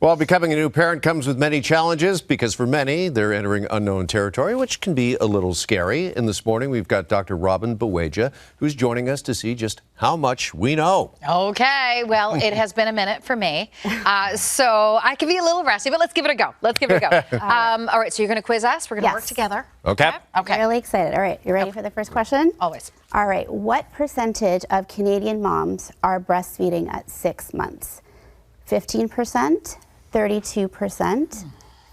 Well, becoming a new parent comes with many challenges because for many, they're entering unknown territory, which can be a little scary. And this morning, we've got Dr. Robin Baweja, who's joining us to see just how much we know. Okay, well, it has been a minute for me, so I can be a little rusty, but let's give it a go. All right, so you're going to quiz us. We're going to work together. Okay. Okay. Really excited. All right, you ready for the first question? Always. All right, what percentage of Canadian moms are breastfeeding at 6 months? 15%? 32%,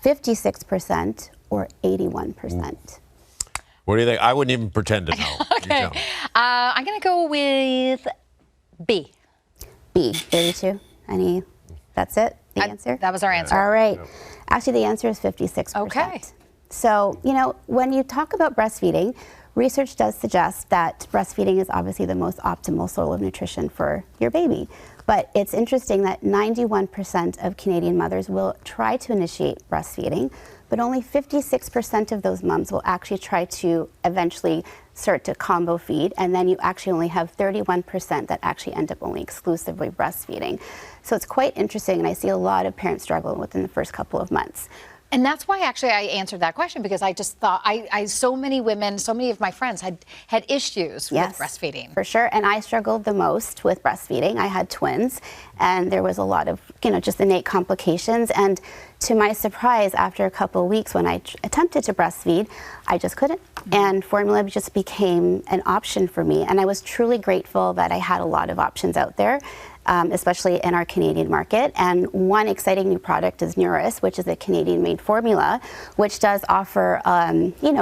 56%, or 81%? What do you think? I wouldn't even pretend to know. Okay. I'm going to go with B. B, 32. That's it? The answer? That was our answer. All right. Actually, the answer is 56%. Okay. So, when you talk about breastfeeding, research does suggest that breastfeeding is obviously the most optimal source of nutrition for your baby. But it's interesting that 91% of Canadian mothers will try to initiate breastfeeding, but only 56% of those moms will actually try to eventually start to combo feed, and then you actually only have 31% that actually end up only exclusively breastfeeding. So it's quite interesting, and I see a lot of parents struggling within the first couple of months. And that's why actually I answered that question, because I just thought so many women, so many of my friends had issues with breastfeeding. For sure, and I struggled the most with breastfeeding. I had twins, and there was a lot of, just innate complications. And to my surprise, after a couple of weeks when I attempted to breastfeed, I just couldn't. And formula just became an option for me. And I was truly grateful that I had a lot of options out there. Especially in our Canadian market. And one exciting new product is Niuriss, which is a Canadian-made formula, which does offer,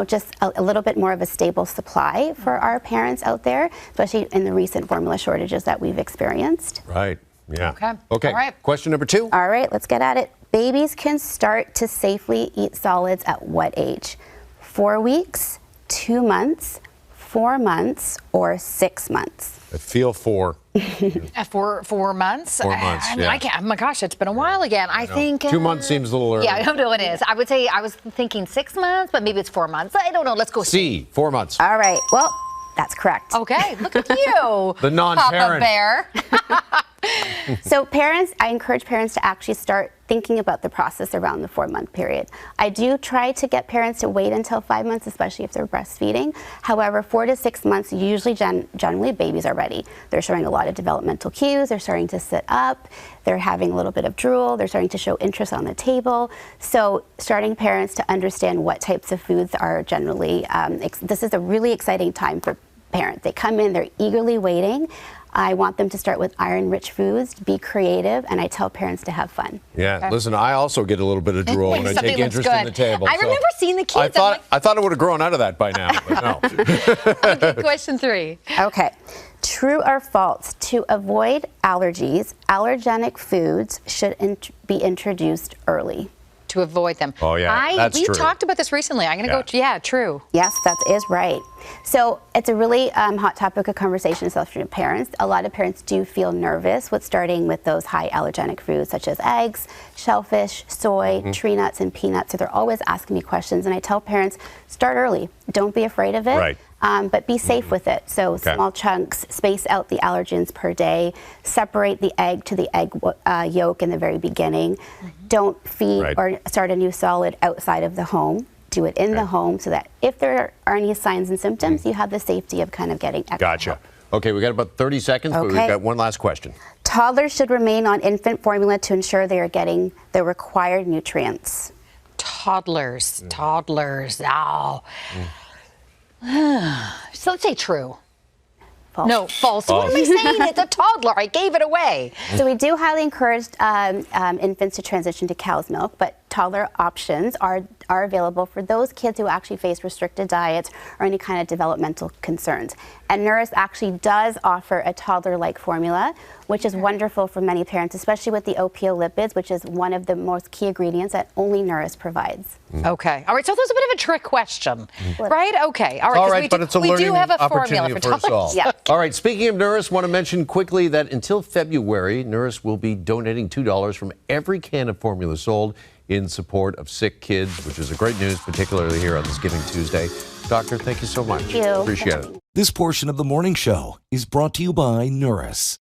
just a little bit more of a stable supply for our parents out there, especially in the recent formula shortages that we've experienced. Right. Yeah. Okay. All right. Question number 2. All right, let's get at it. Babies can start to safely eat solids at what age? 4 weeks, 2 months, 4 months, or 6 months? I feel 4. 4 months? 4 months, yeah. I can't, oh my gosh, it's been a while again. I think 2 months seems a little early. Yeah, I don't know what it is. I would say I was thinking 6 months, but maybe it's 4 months. I don't know. Let's go C, 4 months. All right. Well, that's correct. Okay, look at you. The non-parent. Papa Bear. So I encourage parents to actually start thinking about the process around the 4-month period. I do try to get parents to wait until 5 months, especially if they're breastfeeding. However, 4 to 6 months, usually generally babies are ready. They're showing a lot of developmental cues. They're starting to sit up. They're having a little bit of drool. They're starting to show interest on the table. So starting parents to understand what types of foods are generally, this is a really exciting time for parents. They come in, they're eagerly waiting. I want them to start with iron-rich foods, be creative, and I tell parents to have fun. Yeah, okay. Listen, I also get a little bit of drool when I take interest in the table. I remember seeing the kids. I thought it would have grown out of that by now, but no. Okay, question 3. Okay. True or false? To avoid allergies, allergenic foods should be introduced early. To avoid them. Oh, yeah, that's true. We talked about this recently. I'm going to go, true. Yes, that is right. So it's a really hot topic of conversation, especially with parents. A lot of parents do feel nervous with starting with those high allergenic foods such as eggs, shellfish, soy, tree nuts, and peanuts. So they're always asking me questions, and I tell parents, start early. Don't be afraid of it. Right. But be safe with it. So small chunks, space out the allergens per day, separate the egg to the egg yolk in the very beginning. Don't feed or start a new solid outside of the home. Do it in the home so that if there are any signs and symptoms, you have the safety of kind of getting extra Gotcha. help. Okay, we got about 30 seconds, but we've got one last question. Toddlers should remain on infant formula to ensure they are getting the required nutrients. Toddlers. Oh. So let's say true. False. No, false. What am I saying? It's a toddler. I gave it away. So we do highly encourage infants to transition to cow's milk, but toddler options are available for those kids who actually face restricted diets or any kind of developmental concerns. And Niuriss actually does offer a toddler-like formula, which is wonderful for many parents, especially with the opio-lipids, which is one of the most key ingredients that only Niuriss provides. Okay. All right, so there's a bit of a trick question, right? Okay. All right, but it's a learning opportunity for us all. Yeah. All right, speaking of Niuriss, want to mention quickly that until February, Niuriss will be donating $2 from every can of formula sold in support of sick kids, which is a great news, particularly here on this Giving Tuesday. Doctor, thank you so much. Thank you. Appreciate it. This portion of the morning show is brought to you by Niuriss.